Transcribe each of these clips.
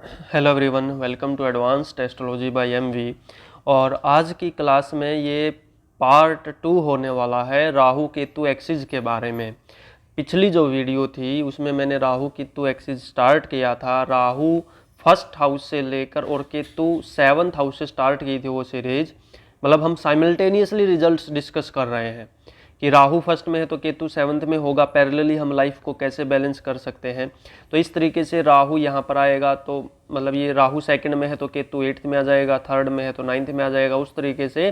Hello everyone, welcome to advanced astrology by MV. और आज की क्लास में ये पार्ट 2 होने वाला है राहु केतु एक्सिस के बारे में। पिछली जो वीडियो थी उसमें मैंने राहु केतु एक्सिस स्टार्ट किया था। राहु फर्स्ट हाउस से लेकर और केतु 7th हाउस से स्टार्ट की थी वो सीरीज। मतलब हम साइमल्टेनियसली रिजल्ट्स डिस्कस कर रहे हैं कि राहु फर्स्ट में है तो केतु 7th में होगा, पैरेलली हम लाइफ को कैसे बैलेंस कर सकते हैं। तो इस तरीके से राहु यहाँ पर आएगा तो मतलब ये राहु सेकंड में है तो केतु 8th में आ जाएगा, थर्ड में है तो 9th में आ जाएगा। उस तरीके से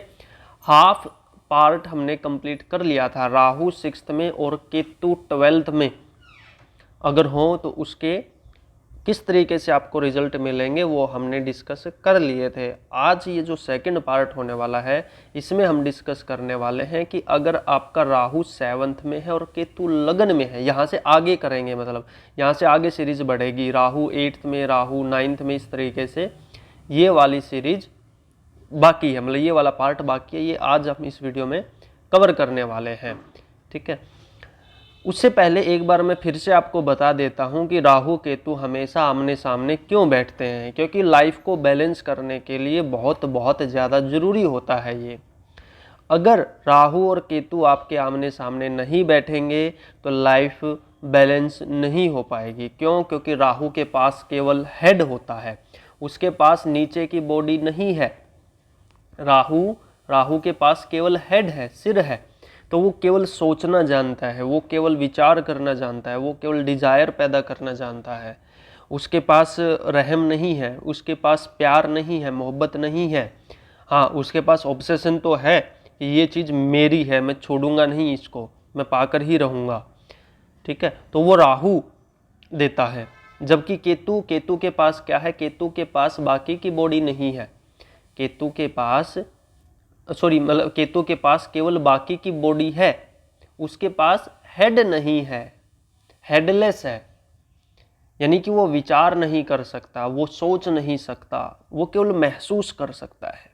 हाफ पार्ट हमने कंप्लीट कर लिया था। राहु 6th में और केतु 12th में अगर हो तो उसके किस तरीके से आपको रिजल्ट मिलेंगे वो हमने डिस्कस कर लिए थे। आज ये जो सेकंड पार्ट होने वाला है इसमें हम डिस्कस करने वाले हैं कि अगर आपका राहु 7th में है और केतु लगन में है, यहाँ से आगे करेंगे, मतलब यहाँ से आगे सीरीज बढ़ेगी। राहु 8th में, राहु 9th में, इस तरीके से ये वाली सीरीज बाकी है, मतलब ये वाला पार्ट बाकी है। ये आज हम इस वीडियो में कवर करने वाले हैं, ठीक है। उससे पहले एक बार मैं फिर से आपको बता देता हूं कि राहु केतु हमेशा आमने सामने क्यों बैठते हैं, क्योंकि लाइफ को बैलेंस करने के लिए बहुत बहुत ज़्यादा ज़रूरी होता है ये। अगर राहु और केतु आपके आमने सामने नहीं बैठेंगे तो लाइफ बैलेंस नहीं हो पाएगी। क्यों? क्योंकि राहु के पास केवल हेड होता है, उसके पास नीचे की बॉडी नहीं है। राहु के पास केवल हेड है, सिर है। तो वो केवल सोचना जानता है, वो केवल विचार करना जानता है, वो केवल डिजायर पैदा करना जानता है। उसके पास रहम नहीं है, उसके पास प्यार नहीं है, मोहब्बत नहीं है। हाँ, उसके पास ऑब्सेशन तो है कि ये चीज़ मेरी है, मैं छोड़ूंगा नहीं इसको, मैं पाकर ही रहूँगा, ठीक है। तो वो राहु देता है। जबकि केतु के पास क्या है? केतु के पास बाकी की बॉडी नहीं है। केतु के पास मतलब केतु के पास केवल बाकी की बॉडी है, उसके पास हेड नहीं है, हेडलेस है। यानी कि वो विचार नहीं कर सकता, वो सोच नहीं सकता, वो केवल महसूस कर सकता है।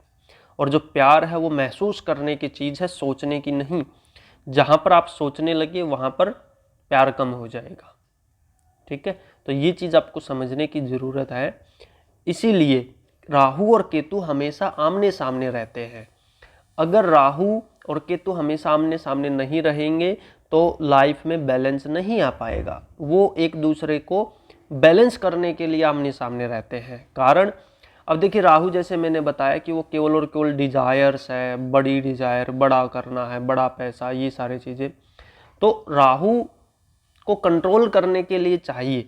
और जो प्यार है वो महसूस करने की चीज़ है, सोचने की नहीं। जहाँ पर आप सोचने लगे वहाँ पर प्यार कम हो जाएगा, ठीक है। तो ये चीज़ आपको समझने की ज़रूरत है। इसीलिए राहु और केतु हमेशा आमने सामने रहते हैं। अगर राहु और केतु हमेशा आमने सामने नहीं रहेंगे तो लाइफ में बैलेंस नहीं आ पाएगा। वो एक दूसरे को बैलेंस करने के लिए आमने सामने रहते हैं। कारण, अब देखिए राहु जैसे मैंने बताया कि वो केवल और केवल डिजायर्स है, बड़ी डिजायर, बड़ा करना है, बड़ा पैसा, ये सारी चीज़ें तो राहु को कंट्रोल करने के लिए चाहिए।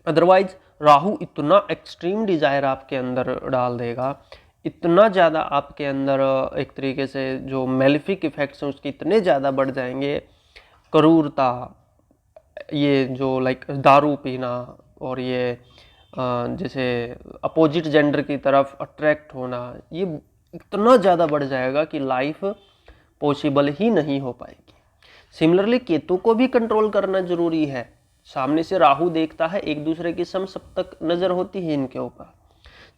अदरवाइज राहु इतना एक्सट्रीम डिजायर आपके अंदर डाल देगा, इतना ज़्यादा आपके अंदर एक तरीके से जो मेलिफिक इफेक्ट्स हैं उसके इतने ज़्यादा बढ़ जाएंगे। क्रूरता, ये जो लाइक दारू पीना, और ये जैसे अपोजिट जेंडर की तरफ अट्रैक्ट होना, ये इतना ज़्यादा बढ़ जाएगा कि लाइफ पॉसिबल ही नहीं हो पाएगी। सिमिलरली केतु को भी कंट्रोल करना जरूरी है। सामने से राहु देखता है, एक दूसरे की सम सब तक नज़र होती है इनके ऊपर।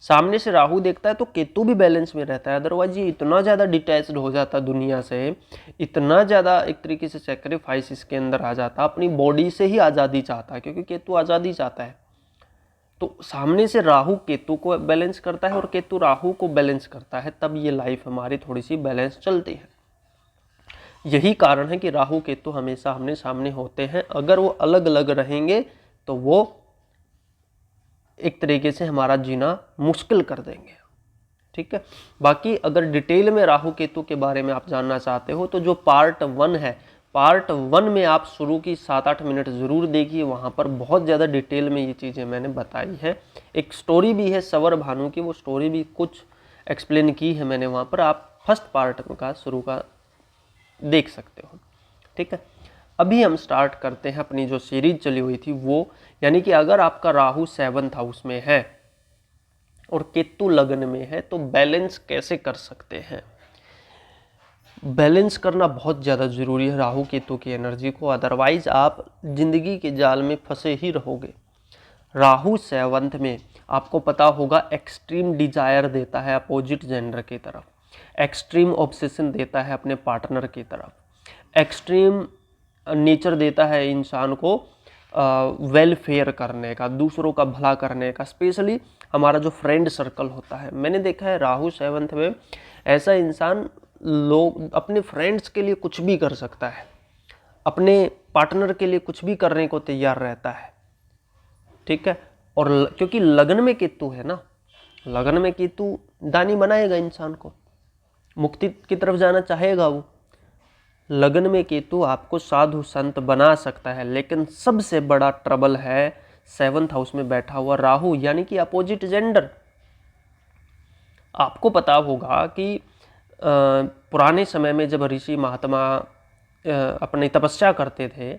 सामने से राहु देखता है तो केतु भी बैलेंस में रहता है। अदरवाइज ये इतना ज़्यादा डिटैच्ड हो जाता दुनिया से, इतना ज़्यादा एक तरीके से सेक्रीफाइस इसके अंदर आ जाता, अपनी बॉडी से ही आज़ादी चाहता है, क्योंकि केतु आज़ादी चाहता है। तो सामने से राहु केतु को बैलेंस करता है और केतु राहु को बैलेंस करता है, तब ये लाइफ हमारी थोड़ी सी बैलेंस चलती है। यही कारण है कि राहु केतु हमेशा आमने सामने होते हैं। अगर वो अलग अलग रहेंगे तो वो एक तरीके से हमारा जीना मुश्किल कर देंगे, ठीक है। बाकी अगर डिटेल में राहु केतु के बारे में आप जानना चाहते हो तो जो पार्ट 1 है, पार्ट 1 में आप शुरू की 7-8 मिनट ज़रूर देखिए। वहाँ पर बहुत ज़्यादा डिटेल में ये चीज़ें मैंने बताई है। एक स्टोरी भी है सवर भानु की, वो स्टोरी भी कुछ एक्सप्लेन की है मैंने वहाँ पर। आप फर्स्ट पार्ट का शुरू का देख सकते हो, ठीक है। अभी हम स्टार्ट करते हैं अपनी जो सीरीज चली हुई थी वो, यानी कि अगर आपका राहु 7th हाउस में है और केतु लगन में है तो बैलेंस कैसे कर सकते हैं। बैलेंस करना बहुत ज़्यादा ज़रूरी है राहु केतु की एनर्जी को, अदरवाइज आप जिंदगी के जाल में फंसे ही रहोगे। राहु 7th में आपको पता होगा एक्सट्रीम डिजायर देता है अपोजिट जेंडर की तरफ, एक्सट्रीम ऑब्सेशन देता है अपने पार्टनर की तरफ, एक्सट्रीम नेचर देता है इंसान को वेलफेयर करने का, दूसरों का भला करने का, स्पेशली हमारा जो फ्रेंड सर्कल होता है। मैंने देखा है राहु 7th में ऐसा इंसान लोग अपने फ्रेंड्स के लिए कुछ भी कर सकता है, अपने पार्टनर के लिए कुछ भी करने को तैयार रहता है, ठीक है। और क्योंकि लगन में केतु है ना, लगन में केतु दानी बनाएगा इंसान को, मुक्ति की तरफ जाना चाहेगा वो। लगन में केतु आपको साधु संत बना सकता है, लेकिन सबसे बड़ा ट्रबल है 7th हाउस में बैठा हुआ राहु, यानी कि अपोजिट जेंडर। आपको पता होगा कि पुराने समय में जब ऋषि महात्मा अपनी तपस्या करते थे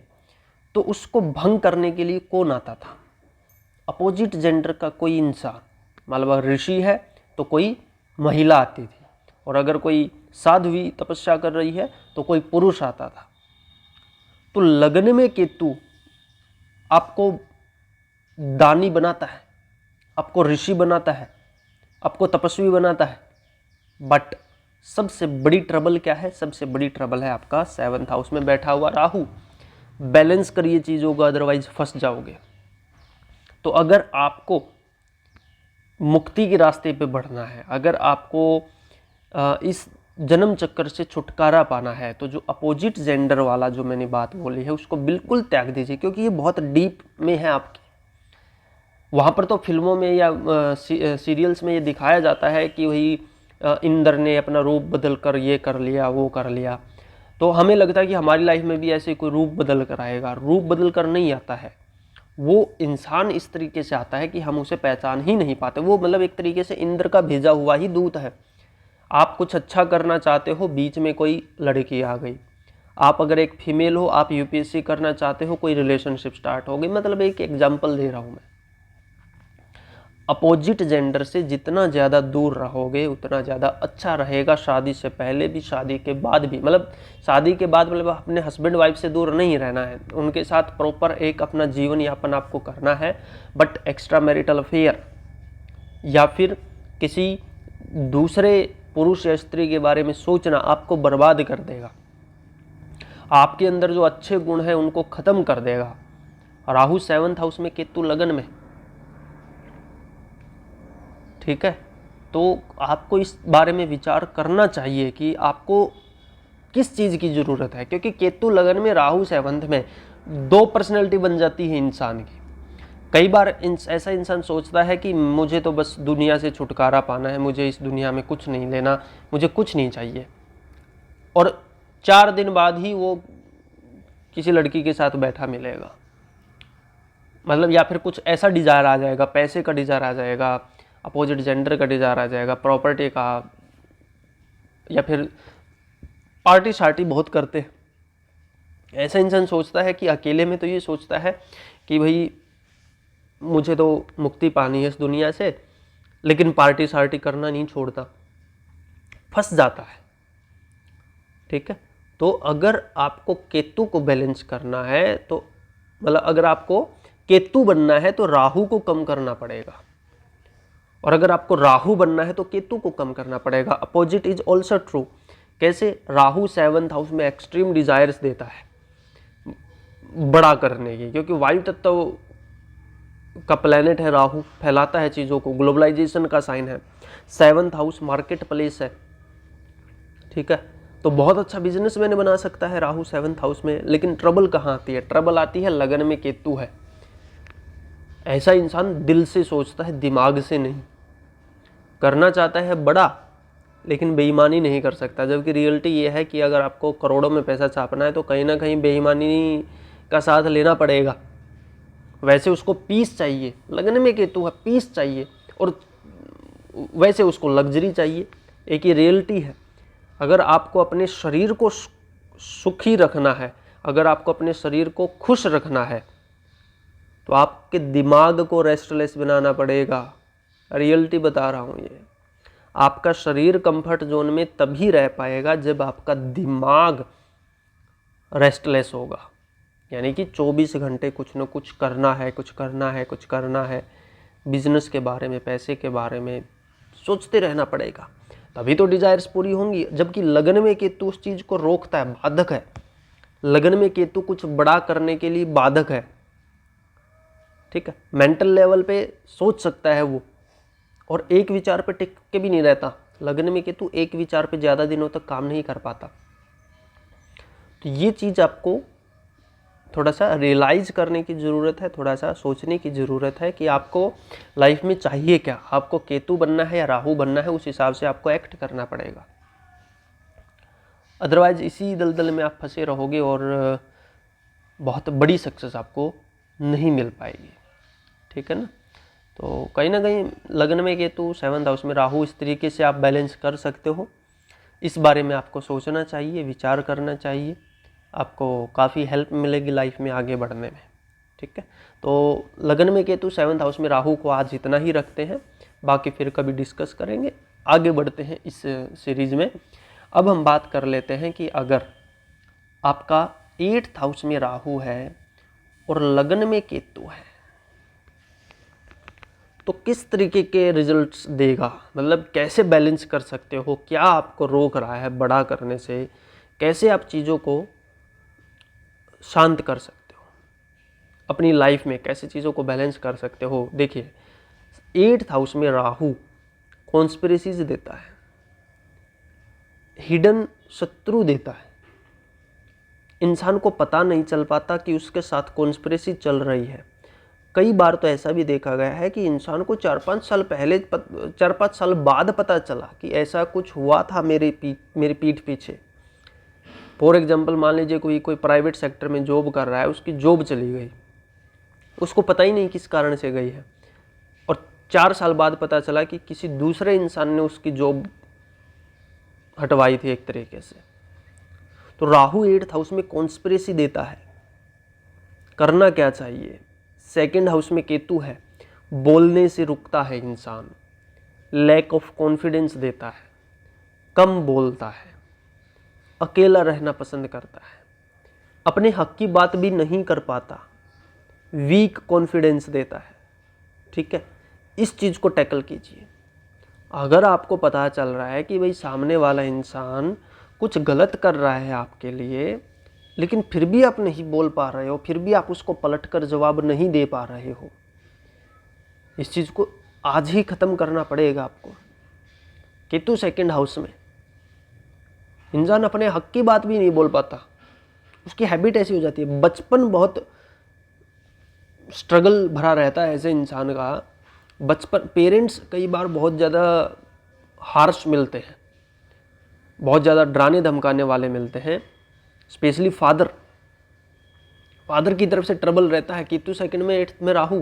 तो उसको भंग करने के लिए कौन आता था? अपोजिट जेंडर का कोई इंसान। मतलब ऋषि है तो कोई महिला आती थी, और अगर कोई साध्वी तपस्या कर रही है तो कोई पुरुष आता था। तो लगन में केतु आपको दानी बनाता है, आपको ऋषि बनाता है, आपको तपस्वी बनाता है। बट सबसे बड़ी ट्रबल क्या है? सबसे बड़ी ट्रबल है आपका 7th हाउस में बैठा हुआ राहु। बैलेंस करिए चीज़ों को, अदरवाइज फंस जाओगे। तो अगर आपको मुक्ति के रास्ते पे बढ़ना है, अगर आपको इस जन्म चक्कर से छुटकारा पाना है, तो जो अपोजिट जेंडर वाला जो मैंने बात बोली है उसको बिल्कुल त्याग दीजिए, क्योंकि ये बहुत डीप में है आपके। वहाँ पर तो फिल्मों में या सीरियल्स में ये दिखाया जाता है कि वही इंद्र ने अपना रूप बदल कर ये कर लिया, वो कर लिया। तो हमें लगता है कि हमारी लाइफ में भी ऐसे कोई रूप बदल कर आएगा। रूप बदल कर नहीं आता है, वो इंसान इस तरीके से आता है कि हम उसे पहचान ही नहीं पाते। वो मतलब एक तरीके से इंद्र का भेजा हुआ ही दूत है। आप कुछ अच्छा करना चाहते हो, बीच में कोई लड़की आ गई। आप अगर एक फीमेल हो, आप यूपीएससी करना चाहते हो, कोई रिलेशनशिप स्टार्ट हो गई। मतलब एक एग्जाम्पल दे रहा हूँ मैं। अपोजिट जेंडर से जितना ज़्यादा दूर रहोगे उतना ज़्यादा अच्छा रहेगा, शादी से पहले भी, शादी के बाद भी। मतलब शादी के बाद मतलब अपने हस्बैंड वाइफ से दूर नहीं रहना है, उनके साथ प्रॉपर एक अपना जीवन यापन आपको करना है। बट एक्स्ट्रा मैरिटल अफेयर या फिर किसी दूसरे पुरुष या स्त्री के बारे में सोचना आपको बर्बाद कर देगा। आपके अंदर जो अच्छे गुण हैं उनको खत्म कर देगा। राहु 7th हाउस में, केतु लगन में, ठीक है। तो आपको इस बारे में विचार करना चाहिए कि आपको किस चीज़ की ज़रूरत है, क्योंकि केतु लगन में, राहु 7th में, दो पर्सनैलिटी बन जाती है इंसान की। कई बार ऐसा इंसान सोचता है कि मुझे तो बस दुनिया से छुटकारा पाना है, मुझे इस दुनिया में कुछ नहीं लेना, मुझे कुछ नहीं चाहिए। और 4 दिन बाद ही वो किसी लड़की के साथ बैठा मिलेगा। मतलब या फिर कुछ ऐसा डिज़ायर आ जाएगा, पैसे का डिज़ायर आ जाएगा, अपोजिट जेंडर का डिज़ायर आ जाएगा, प्रॉपर्टी का, या फिर पार्टी शार्टी बहुत करते हैं। ऐसा इंसान सोचता है कि अकेले में तो ये सोचता है कि भाई मुझे तो मुक्ति पानी है इस दुनिया से, लेकिन पार्टी शार्टी करना नहीं छोड़ता, फंस जाता है, ठीक है। तो अगर आपको केतु को बैलेंस करना है, तो मतलब अगर आपको केतु बनना है तो राहु को कम करना पड़ेगा, और अगर आपको राहु बनना है तो केतु को कम करना पड़ेगा। Opposite is also true. कैसे? राहु 7th हाउस में एक्सट्रीम डिजायर्स देता है बड़ा करने की, क्योंकि वायु तत्व का प्लेनेट है राहु, फैलाता है चीज़ों को, ग्लोबलाइजेशन का साइन है। 7th हाउस मार्केट प्लेस है, ठीक है। तो बहुत अच्छा बिजनेस मैंने बना सकता है राहु 7th हाउस में। लेकिन ट्रबल कहाँ आती है? ट्रबल आती है लगन में केतु है। ऐसा इंसान दिल से सोचता है, दिमाग से नहीं। करना चाहता है बड़ा, लेकिन बेईमानी नहीं कर सकता। जबकि रियलिटी ये है कि अगर आपको करोड़ों में पैसा छापना है तो कहीं ना कहीं बेईमानी का साथ लेना पड़ेगा। वैसे उसको पीस चाहिए, लगन में केतु है, पीस चाहिए, और वैसे उसको लग्जरी चाहिए। एक ये रियलिटी है। अगर आपको अपने शरीर को सुखी रखना है, अगर आपको अपने शरीर को खुश रखना है, तो आपके दिमाग को रेस्टलेस बनाना पड़ेगा। रियलिटी बता रहा हूँ ये। आपका शरीर कंफर्ट जोन में तभी रह पाएगा जब आपका दिमाग रेस्टलेस होगा। यानी कि 24 घंटे कुछ न कुछ करना है, कुछ करना है, कुछ करना है। बिजनेस के बारे में, पैसे के बारे में सोचते रहना पड़ेगा, तभी तो डिजायर्स पूरी होंगी। जबकि लगन में केतु उस चीज़ को रोकता है, बाधक है। लगन में केतु कुछ बड़ा करने के लिए बाधक है। ठीक है, मेंटल लेवल पे सोच सकता है वो, और एक विचार पे टिक के भी नहीं रहता। लग्न में केतु एक विचार पे ज़्यादा दिनों तक काम नहीं कर पाता। तो ये चीज़ आपको थोड़ा सा रियलाइज करने की ज़रूरत है, थोड़ा सा सोचने की ज़रूरत है कि आपको लाइफ में चाहिए क्या, आपको केतु बनना है या राहु बनना है, उस हिसाब से आपको एक्ट करना पड़ेगा। अदरवाइज इसी दलदल में आप फंसे रहोगे और बहुत बड़ी सक्सेस आपको नहीं मिल पाएगी, ठीक है ना। तो कहीं ना कहीं लग्न में केतु, 7th हाउस में राहु, इस तरीके से आप बैलेंस कर सकते हो। इस बारे में आपको सोचना चाहिए, विचार करना चाहिए, आपको काफ़ी हेल्प मिलेगी लाइफ में आगे बढ़ने में, ठीक है। तो लग्न में केतु, 7th हाउस में राहु को आज इतना ही रखते हैं, बाकी फिर कभी डिस्कस करेंगे। आगे बढ़ते हैं इस सीरीज़ में। अब हम बात कर लेते हैं कि अगर आपका 8th हाउस में राहु है और लग्न में केतु है तो किस तरीके के रिजल्ट्स देगा, मतलब कैसे बैलेंस कर सकते हो, क्या आपको रोक रहा है बड़ा करने से, कैसे आप चीज़ों को शांत कर सकते हो अपनी लाइफ में, कैसे चीज़ों को बैलेंस कर सकते हो। देखिए, 8th हाउस में राहु कॉन्स्पिरेसीज देता है, हिडन शत्रु देता है। इंसान को पता नहीं चल पाता कि उसके साथ कॉन्स्पिरेसी चल रही है। कई बार तो ऐसा भी देखा गया है कि इंसान को 4-5 साल पहले 4-5 साल बाद पता चला कि ऐसा कुछ हुआ था मेरी पीठ पीछे। फॉर एग्जांपल, मान लीजिए कोई प्राइवेट सेक्टर में जॉब कर रहा है, उसकी जॉब चली गई, उसको पता ही नहीं किस कारण से गई है, और 4 साल बाद पता चला कि किसी दूसरे इंसान ने उसकी जॉब हटवाई थी एक तरीके से। तो राहु 8th हाउस में कॉन्स्पिरेसी देता है। करना क्या चाहिए? 2nd हाउस में केतु है, बोलने से रुकता है इंसान, लैक ऑफ कॉन्फिडेंस देता है, कम बोलता है, अकेला रहना पसंद करता है, अपने हक की बात भी नहीं कर पाता, वीक कॉन्फिडेंस देता है, ठीक है। इस चीज़ को टैकल कीजिए। अगर आपको पता चल रहा है कि भाई सामने वाला इंसान कुछ गलत कर रहा है आपके लिए, लेकिन फिर भी आप नहीं बोल पा रहे हो, फिर भी आप उसको पलट कर जवाब नहीं दे पा रहे हो, इस चीज़ को आज ही ख़त्म करना पड़ेगा आपको। केतु 2nd हाउस में, इंसान अपने हक की बात भी नहीं बोल पाता, उसकी हैबिट ऐसी हो जाती है। बचपन बहुत स्ट्रगल भरा रहता है ऐसे इंसान का। बचपन, पेरेंट्स कई बार बहुत ज़्यादा हार्श मिलते हैं, बहुत ज़्यादा डराने धमकाने वाले मिलते हैं, स्पेशली फादर की तरफ से ट्रबल रहता है। केतु 2nd में 8th में राहु,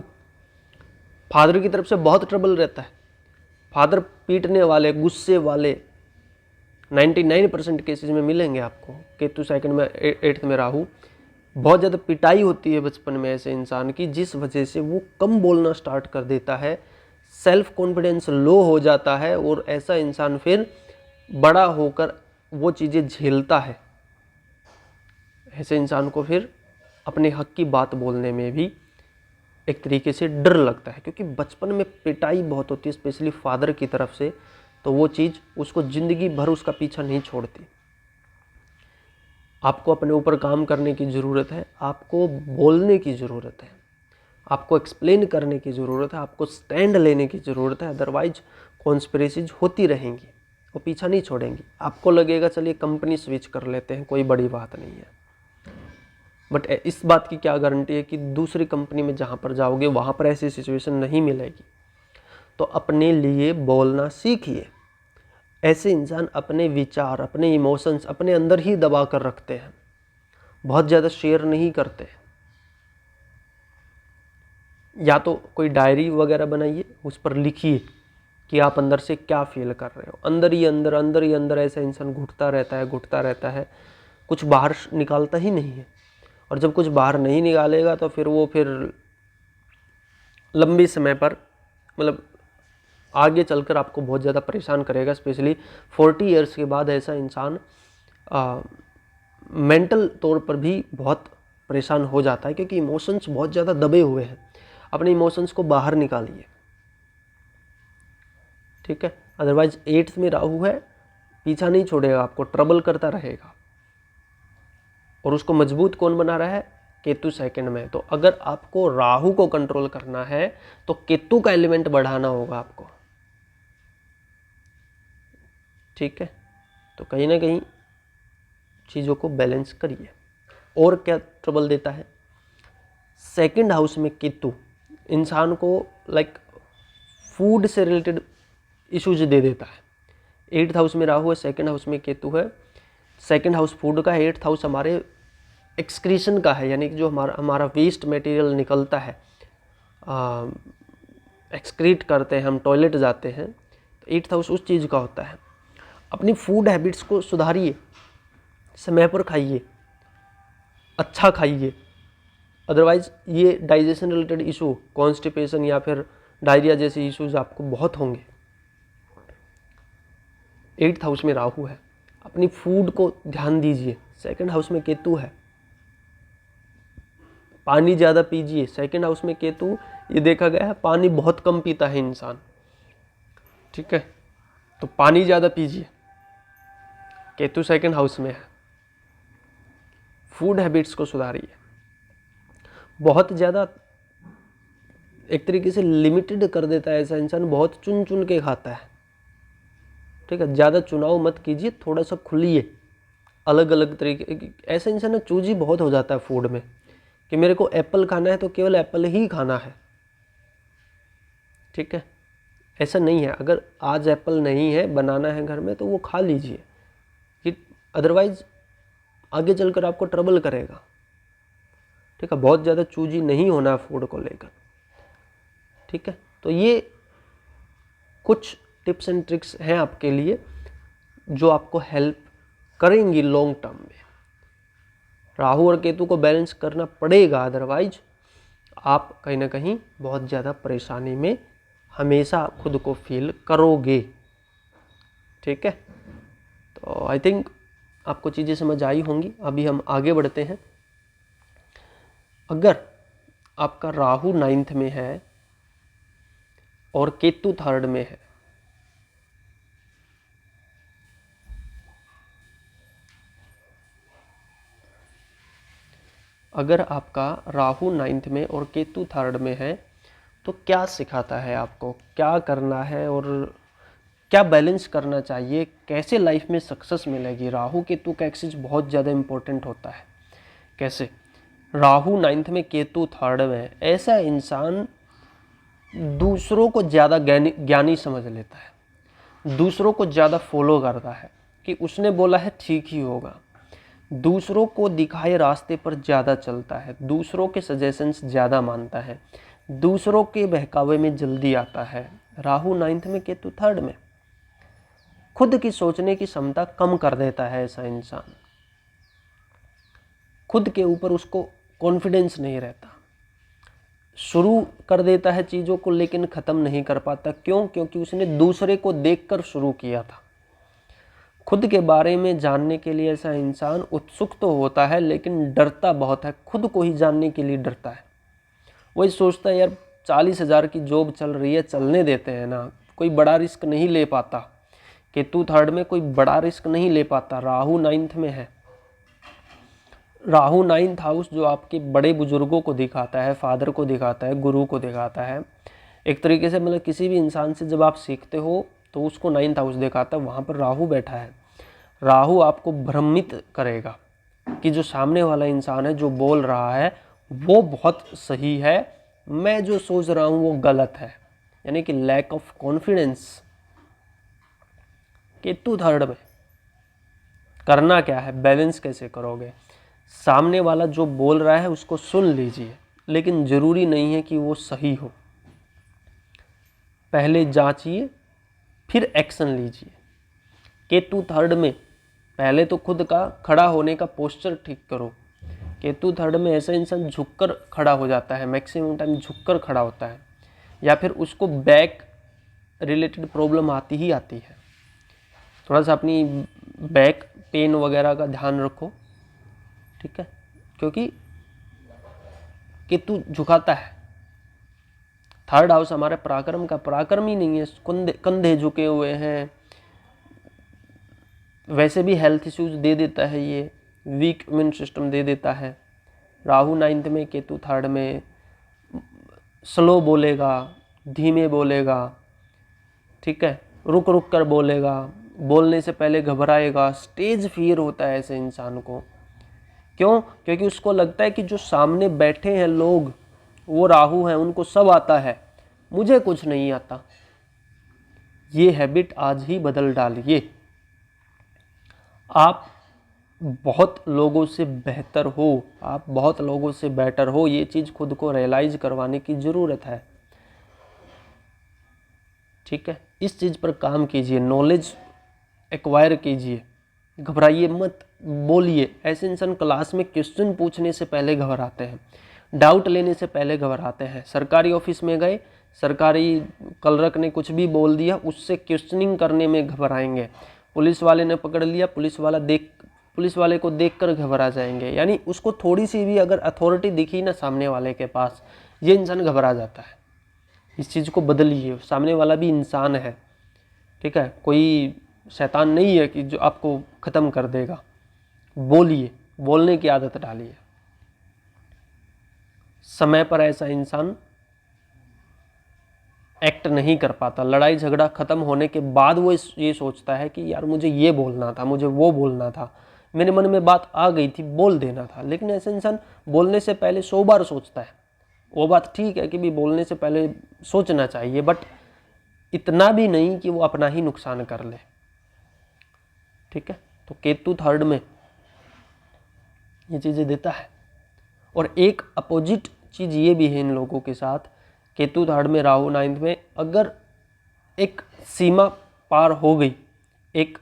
फादर की तरफ से बहुत ट्रबल रहता है। फादर पीटने वाले, गुस्से वाले 99% केसेस में मिलेंगे आपको। केतु 2nd में 8th में राहु, बहुत ज़्यादा पिटाई होती है बचपन में ऐसे इंसान की, जिस वजह से वो कम बोलना स्टार्ट कर देता है, सेल्फ कॉन्फिडेंस लो हो जाता है, और ऐसा इंसान फिर बड़ा होकर वो चीज़ें झेलता है। ऐसे इंसान को फिर अपने हक की बात बोलने में भी एक तरीके से डर लगता है, क्योंकि बचपन में पिटाई बहुत होती है, स्पेशली फादर की तरफ से, तो वो चीज़ उसको ज़िंदगी भर उसका पीछा नहीं छोड़ती। आपको अपने ऊपर काम करने की ज़रूरत है, आपको बोलने की ज़रूरत है, आपको एक्सप्लेन करने की ज़रूरत है, आपको स्टैंड लेने की ज़रूरत है। अदरवाइज कॉन्स्पिरेसीज होती रहेंगी, वो पीछा नहीं छोड़ेंगी। आपको लगेगा चलिए कंपनी स्विच कर लेते हैं, कोई बड़ी बात नहीं है, बट इस बात की क्या गारंटी है कि दूसरी कंपनी में जहाँ पर जाओगे वहाँ पर ऐसी सिचुएशन नहीं मिलेगी। तो अपने लिए बोलना सीखिए। ऐसे इंसान अपने विचार, अपने इमोशंस अपने अंदर ही दबा कर रखते हैं, बहुत ज़्यादा शेयर नहीं करते। या तो कोई डायरी वगैरह बनाइए, उस पर लिखिए कि आप अंदर से क्या फील कर रहे हो। अंदर ही अंदर ऐसा इंसान घुटता रहता है, कुछ बाहर निकालता ही नहीं है। और जब कुछ बाहर नहीं निकालेगा तो फिर वो लंबे समय पर, मतलब आगे चलकर आपको बहुत ज़्यादा परेशान करेगा। स्पेशली 40 ईयर्स के बाद ऐसा इंसान मेंटल तौर पर भी बहुत परेशान हो जाता है, क्योंकि इमोशंस बहुत ज़्यादा दबे हुए हैं। अपने इमोशंस को बाहर निकालिए, ठीक है। अदरवाइज 8th में राहु है, पीछा नहीं छोड़ेगा, आपको ट्रबल करता रहेगा। और उसको मजबूत कौन बना रहा है? केतु सेकंड में। तो अगर आपको राहु को कंट्रोल करना है तो केतु का एलिमेंट बढ़ाना होगा आपको, ठीक है। तो कहीं ना कहीं चीज़ों को बैलेंस करिए। और क्या ट्रबल देता है, सेकंड हाउस में केतु इंसान को लाइक फूड से रिलेटेड इश्यूज दे देता है। 8th हाउस में राहु है, सेकंड हाउस में केतु है। सेकंड हाउस फूड का है, 8th हाउस हमारे एक्सक्रीशन का है, यानी कि जो हमारा वेस्ट मटेरियल निकलता है, एक्सक्रीट करते हैं हम, टॉयलेट जाते हैं, तो 8th हाउस उस चीज़ का होता है। अपनी फूड हैबिट्स को सुधारिए, समय पर खाइए, अच्छा खाइए, अदरवाइज ये डाइजेशन रिलेटेड इशू, कॉन्स्टिपेशन या फिर डायरिया जैसे इश्यूज आपको बहुत होंगे। 8th हाउस में राहु है, अपनी फूड को ध्यान दीजिए। सेकंड हाउस में केतु है, पानी ज़्यादा पीजिए। सेकंड हाउस में केतु, ये देखा गया है पानी बहुत कम पीता है इंसान, ठीक है, तो पानी ज़्यादा पीजिए। केतु सेकंड हाउस में है, फूड हैबिट्स को सुधारिए। बहुत ज़्यादा एक तरीके से लिमिटेड कर देता है ऐसा इंसान, बहुत चुन चुन के खाता है, ठीक है, ज़्यादा चुनाव मत कीजिए, थोड़ा सा खुलिए, अलग अलग तरीके। ऐसा इंसान चूजी बहुत हो जाता है फूड में कि मेरे को एप्पल खाना है तो केवल एप्पल ही खाना है, ठीक है, ऐसा नहीं है। अगर आज एप्पल नहीं है, बनाना है घर में, तो वो खा लीजिए, कि अदरवाइज आगे चलकर आपको ट्रबल करेगा, ठीक है। बहुत ज़्यादा चूजी नहीं होना है फूड को लेकर, ठीक है। तो ये कुछ टिप्स एंड ट्रिक्स हैं आपके लिए जो आपको हेल्प करेंगी लॉन्ग टर्म में। राहु और केतु को बैलेंस करना पड़ेगा, अदरवाइज आप कहीं ना कहीं बहुत ज़्यादा परेशानी में हमेशा खुद को फील करोगे, ठीक है। तो आई थिंक आपको चीज़ें समझ आई होंगी। अभी हम आगे बढ़ते हैं। अगर आपका राहु 9th में है और केतु 3rd में है, अगर आपका राहु 9th में और केतु 3rd में है तो क्या सिखाता है आपको, क्या करना है और क्या बैलेंस करना चाहिए, कैसे लाइफ में सक्सेस मिलेगी। राहु केतु का एक्सिस बहुत ज़्यादा इंपॉर्टेंट होता है। कैसे, राहु 9th में केतु 3rd में, ऐसा इंसान दूसरों को ज़्यादा ज्ञानी समझ लेता है, दूसरों को ज़्यादा फॉलो करता है कि उसने बोला है ठीक ही होगा, दूसरों को दिखाए रास्ते पर ज़्यादा चलता है, दूसरों के सजेशंस ज़्यादा मानता है, दूसरों के बहकावे में जल्दी आता है। राहु 9th में केतु 3rd में, खुद की सोचने की क्षमता कम कर देता है ऐसा इंसान, खुद के ऊपर उसको कॉन्फिडेंस नहीं रहता, शुरू कर देता है चीज़ों को लेकिन ख़त्म नहीं कर पाता। क्यों? क्योंकि उसने दूसरे को देखकर शुरू किया था। खुद के बारे में जानने के लिए ऐसा इंसान उत्सुक तो होता है लेकिन डरता बहुत है, खुद को ही जानने के लिए डरता है। वही सोचता है यार 40,000 की जॉब चल रही है, चलने देते हैं ना, कोई बड़ा रिस्क नहीं ले पाता। केतु 3rd में कोई बड़ा रिस्क नहीं ले पाता। राहु 9th में है, राहु 9th हाउस जो आपके बड़े बुजुर्गों को दिखाता है, फादर को दिखाता है, गुरु को दिखाता है। एक तरीके से मतलब किसी भी इंसान से जब आप सीखते हो तो उसको 9th हाउस दिखाता है, वहाँ पर राहु बैठा है। राहु आपको भ्रमित करेगा कि जो सामने वाला इंसान है जो बोल रहा है वो बहुत सही है, मैं जो सोच रहा हूँ वो गलत है, यानी कि lack of confidence. Ketu 3rd में करना क्या है, बैलेंस कैसे करोगे। सामने वाला जो बोल रहा है उसको सुन लीजिए, लेकिन ज़रूरी नहीं है कि वो सही हो। पहले जांचिए फिर एक्शन लीजिए। केतु 3rd में पहले तो खुद का खड़ा होने का पोस्चर ठीक करो। केतु 3rd में ऐसा इंसान झुककर खड़ा हो जाता है, मैक्सिमम टाइम झुककर खड़ा होता है, या फिर उसको बैक रिलेटेड प्रॉब्लम आती ही आती है। थोड़ा सा अपनी बैक पेन वगैरह का ध्यान रखो, ठीक है, क्योंकि केतु झुकाता है। 3rd हाउस हमारे पराक्रम का, पराक्रम ही नहीं है, कंधे झुके हुए हैं, वैसे भी हेल्थ इश्यूज दे देता है, ये वीक इम्यून सिस्टम दे देता है, राहु 9th में, केतु 3rd में, स्लो बोलेगा, धीमे बोलेगा, ठीक है, रुक रुक कर बोलेगा, बोलने से पहले घबराएगा, स्टेज फियर होता है ऐसे इंसान को। क्यों? क्योंकि उसको लगता है कि जो सामने बैठे हैं लोग वो राहु हैं, उनको सब आता है, मुझे कुछ नहीं आता। ये हैबिट आज ही बदल डालिए। आप बहुत लोगों से बेहतर हो, आप बहुत लोगों से बेटर हो, ये चीज़ खुद को रियलाइज करवाने की ज़रूरत है, ठीक है। इस चीज़ पर काम कीजिए, नॉलेज एक्वायर कीजिए, घबराइए मत, बोलिए। ऐसे इंसान क्लास में क्वेश्चन पूछने से पहले घबराते हैं, डाउट लेने से पहले घबराते हैं। सरकारी ऑफिस में गए, सरकारी क्लर्क ने कुछ भी बोल दिया, उससे क्वेश्चनिंग करने में घबराएंगे। पुलिस वाले ने पकड़ लिया, पुलिस वाले को देखकर घबरा जाएंगे। यानी उसको थोड़ी सी भी अगर अथॉरिटी दिखी ना सामने वाले के पास, ये इंसान घबरा जाता है। इस चीज़ को बदलिए, सामने वाला भी इंसान है, ठीक है, कोई शैतान नहीं है कि जो आपको ख़त्म कर देगा। बोलिए, बोलने की आदत डालिए। समय पर ऐसा इंसान एक्ट नहीं कर पाता। लड़ाई झगड़ा ख़त्म होने के बाद वो ये सोचता है कि यार मुझे ये बोलना था, मुझे वो बोलना था, मेरे मन में बात आ गई थी, बोल देना था। लेकिन ऐसा इंसान बोलने से पहले 100 बार सोचता है। वो बात ठीक है कि भी बोलने से पहले सोचना चाहिए, बट इतना भी नहीं कि वो अपना ही नुकसान कर ले, ठीक है। तो केतु 3rd में ये चीज़ें देता है। और एक अपोजिट चीज़ ये भी है इन लोगों के साथ, केतु 3rd में, राहु 9th में, अगर एक सीमा पार हो गई, एक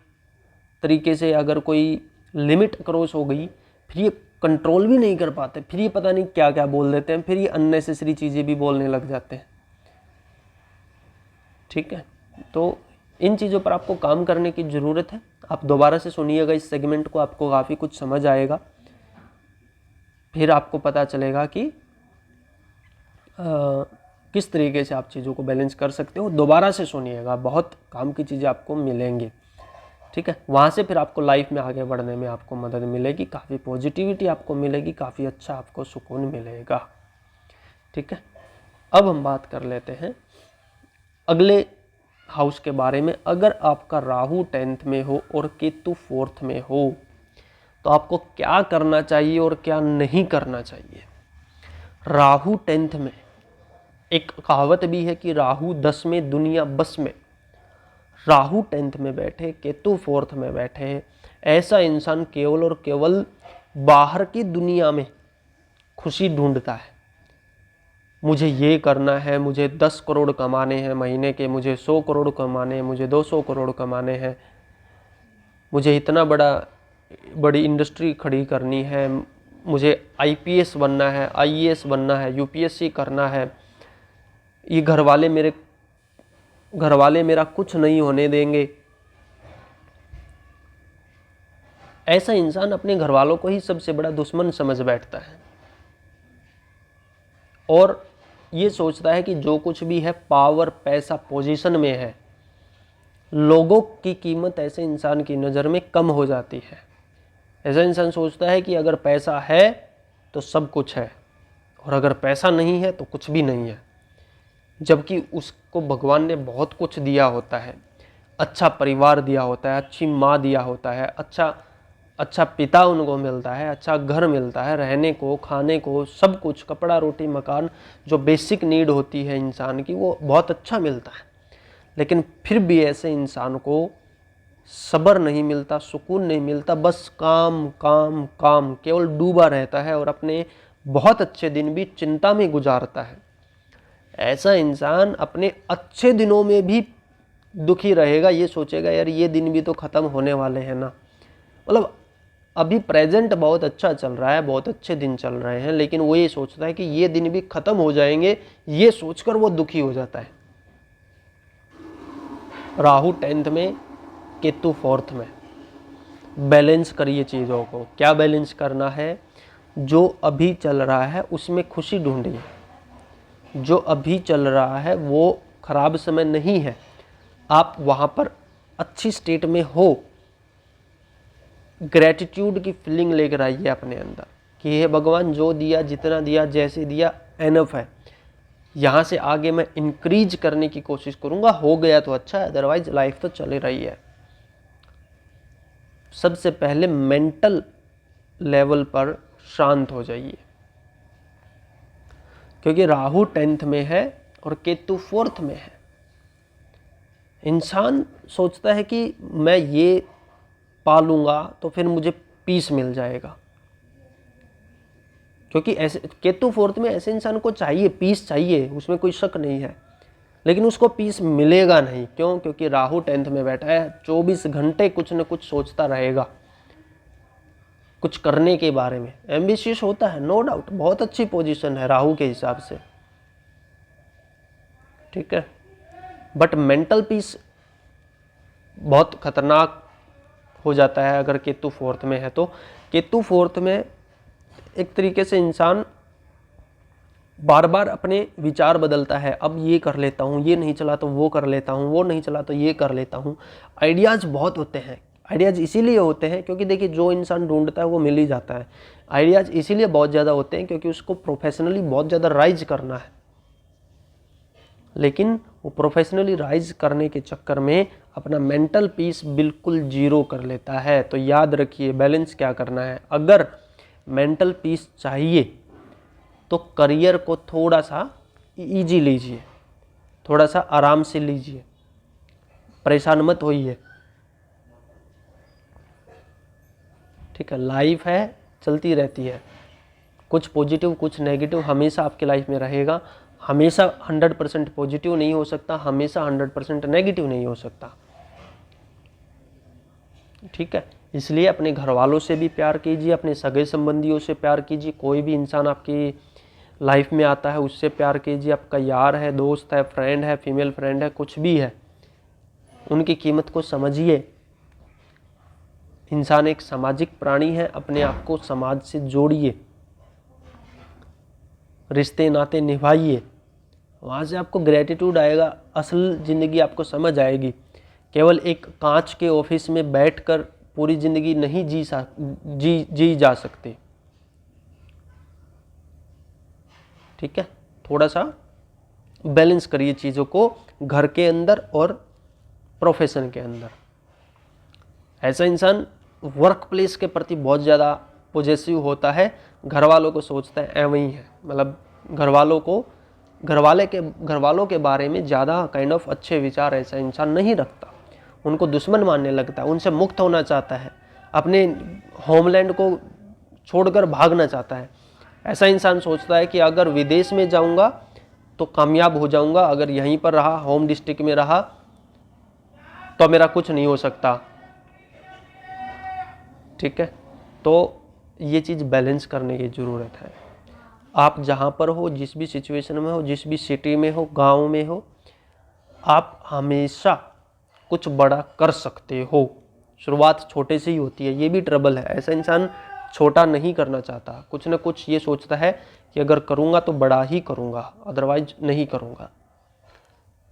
तरीके से अगर कोई लिमिट क्रॉस हो गई, फिर ये कंट्रोल भी नहीं कर पाते, फिर ये पता नहीं क्या क्या बोल देते हैं, फिर ये अननेसेसरी चीज़ें भी बोलने लग जाते हैं, ठीक है। तो इन चीज़ों पर आपको काम करने की ज़रूरत है। आप दोबारा से सुनिएगा इस सेगमेंट को, आपको काफ़ी कुछ समझ आएगा। फिर आपको पता चलेगा कि किस तरीके से आप चीज़ों को बैलेंस कर सकते हो। दोबारा से सुनिएगा, बहुत काम की चीज़ें आपको मिलेंगी, ठीक है। वहाँ से फिर आपको लाइफ में आगे बढ़ने में आपको मदद मिलेगी, काफ़ी पॉजिटिविटी आपको मिलेगी, काफ़ी अच्छा आपको सुकून मिलेगा, ठीक है। अब हम बात कर लेते हैं अगले हाउस के बारे में। अगर आपका राहु 10th में हो और केतु 4th में हो तो आपको क्या करना चाहिए और क्या नहीं करना चाहिए। राहु 10th में, एक कहावत भी है कि राहु 10 में दुनिया बस में। राहु 10th में बैठे, केतु 4th में बैठे, ऐसा इंसान केवल और केवल बाहर की दुनिया में खुशी ढूंढता है। मुझे ये करना है, मुझे 10 करोड़ कमाने हैं महीने के, मुझे 100 करोड़ कमाने हैं, मुझे 200 करोड़ कमाने हैं, मुझे इतना बड़ी इंडस्ट्री खड़ी करनी है, मुझे IPS बनना है, IAS बनना है, UPSC करना है, ये घर वाले मेरा कुछ नहीं होने देंगे। ऐसा इंसान अपने घर वालों को ही सबसे बड़ा दुश्मन समझ बैठता है और ये सोचता है कि जो कुछ भी है पावर, पैसा, पोजीशन में है, लोगों की कीमत ऐसे इंसान की नज़र में कम हो जाती है। ऐसा इंसान सोचता है कि अगर पैसा है तो सब कुछ है और अगर पैसा नहीं है तो कुछ भी नहीं है, जबकि उसको भगवान ने बहुत कुछ दिया होता है। अच्छा परिवार दिया होता है, अच्छी माँ दिया होता है, अच्छा पिता उनको मिलता है, अच्छा घर मिलता है, रहने को, खाने को, सब कुछ, कपड़ा, रोटी, मकान, जो बेसिक नीड होती है इंसान की, वो बहुत अच्छा मिलता है। लेकिन फिर भी ऐसे इंसान को सब्र नहीं मिलता, सुकून नहीं मिलता, बस काम काम काम, केवल डूबा रहता है और अपने बहुत अच्छे दिन भी चिंता में गुजारता है। ऐसा इंसान अपने अच्छे दिनों में भी दुखी रहेगा, ये सोचेगा यार ये दिन भी तो ख़त्म होने वाले हैं ना। मतलब अभी प्रेजेंट बहुत अच्छा चल रहा है, बहुत अच्छे दिन चल रहे हैं, लेकिन वो ये सोचता है कि ये दिन भी ख़त्म हो जाएंगे, ये सोचकर वो दुखी हो जाता है। राहु 10th में, केतु 4th में। बैलेंस करिए चीज़ों को। क्या बैलेंस करना है? जो अभी चल रहा है उसमें खुशी ढूंढिए। जो अभी चल रहा है वो खराब समय नहीं है, आप वहाँ पर अच्छी स्टेट में हो, ग्रैटिट्यूड की फीलिंग लेकर आइए अपने अंदर। कि हे भगवान जो दिया, जितना दिया, जैसे दिया, एनफ है, यहाँ से आगे मैं इंक्रीज करने की कोशिश करूँगा। हो गया तो अच्छा है, अदरवाइज लाइफ तो चल रही है। सबसे पहले मेंटल लेवल पर शांत हो जाइए, क्योंकि राहु 10th में है और केतु 4th में है। इंसान सोचता है कि मैं ये पालूंगा तो फिर मुझे पीस मिल जाएगा, क्योंकि ऐसे केतु 4th में ऐसे इंसान को चाहिए, पीस चाहिए, उसमें कोई शक नहीं है, लेकिन उसको पीस मिलेगा नहीं। क्यों? क्योंकि राहु 10th में बैठा है, 24 घंटे कुछ न कुछ सोचता रहेगा कुछ करने के बारे में। एम्बिशियस होता है, नो डाउट, बहुत अच्छी पोजीशन है राहु के हिसाब से, ठीक है, बट मेंटल पीस बहुत खतरनाक हो जाता है अगर केतु 4th में है तो। केतु 4th में एक तरीके से इंसान बार बार अपने विचार बदलता है। अब ये कर लेता हूँ, ये नहीं चला तो वो कर लेता हूँ, वो नहीं चला तो ये कर लेता हूँ। आइडियाज़ बहुत होते हैं। आइडियाज़ इसीलिए होते हैं क्योंकि देखिए, जो इंसान ढूंढता है वो मिल ही जाता है। आइडियाज़ इसीलिए बहुत ज़्यादा होते हैं क्योंकि उसको प्रोफेशनली बहुत ज़्यादा राइज करना है, लेकिन वो प्रोफेशनली राइज करने के चक्कर में अपना मेंटल पीस बिल्कुल जीरो कर लेता है। तो याद रखिए, बैलेंस क्या करना है। अगर मेंटल पीस चाहिए तो करियर को थोड़ा सा इजी लीजिए, थोड़ा सा आराम से लीजिए, परेशान मत होइए, ठीक है। लाइफ है, चलती रहती है, कुछ पॉजिटिव कुछ नेगेटिव हमेशा आपके लाइफ में रहेगा। हमेशा 100% पॉजिटिव नहीं हो सकता, हमेशा 100% नेगेटिव नहीं हो सकता, ठीक है। इसलिए अपने घर वालों से भी प्यार कीजिए, अपने सगे संबंधियों से प्यार कीजिए। कोई भी इंसान आपकी लाइफ में आता है उससे प्यार कीजिए। आपका यार है, दोस्त है, फ्रेंड है, फीमेल फ्रेंड है, कुछ भी है, उनकी कीमत को समझिए। इंसान एक सामाजिक प्राणी है, अपने आप को समाज से जोड़िए, रिश्ते नाते निभाइए, वहाँ से आपको ग्रेटिट्यूड आएगा, असल ज़िंदगी आपको समझ आएगी। केवल एक कांच के ऑफिस में बैठकर पूरी ज़िंदगी नहीं जी जा सकती, ठीक है। थोड़ा सा बैलेंस करिए चीज़ों को, घर के अंदर और प्रोफेशन के अंदर। ऐसा इंसान वर्क प्लेस के प्रति बहुत ज़्यादा पॉजिटिव होता है, घर वालों को सोचता है एवं ही है, मतलब घर वालों के बारे में ज़्यादा काइंड ऑफ अच्छे विचार ऐसा इंसान नहीं रखता, उनको दुश्मन मानने लगता है, उनसे मुक्त होना चाहता है, अपने होमलैंड को छोड़कर भागना चाहता है। ऐसा इंसान सोचता है कि अगर विदेश में जाऊंगा तो कामयाब हो जाऊंगा, अगर यहीं पर रहा, होम डिस्ट्रिक्ट में रहा, तो मेरा कुछ नहीं हो सकता, ठीक है। तो ये चीज़ बैलेंस करने की ज़रूरत है। आप जहाँ पर हो, जिस भी सिचुएशन में हो, जिस भी सिटी में हो, गांव में हो, आप हमेशा कुछ बड़ा कर सकते हो। शुरुआत छोटे से ही होती है, ये भी ट्रबल है। ऐसा इंसान छोटा नहीं करना चाहता, कुछ ना कुछ ये सोचता है कि अगर करूँगा तो बड़ा ही करूँगा, अदरवाइज नहीं करूँगा।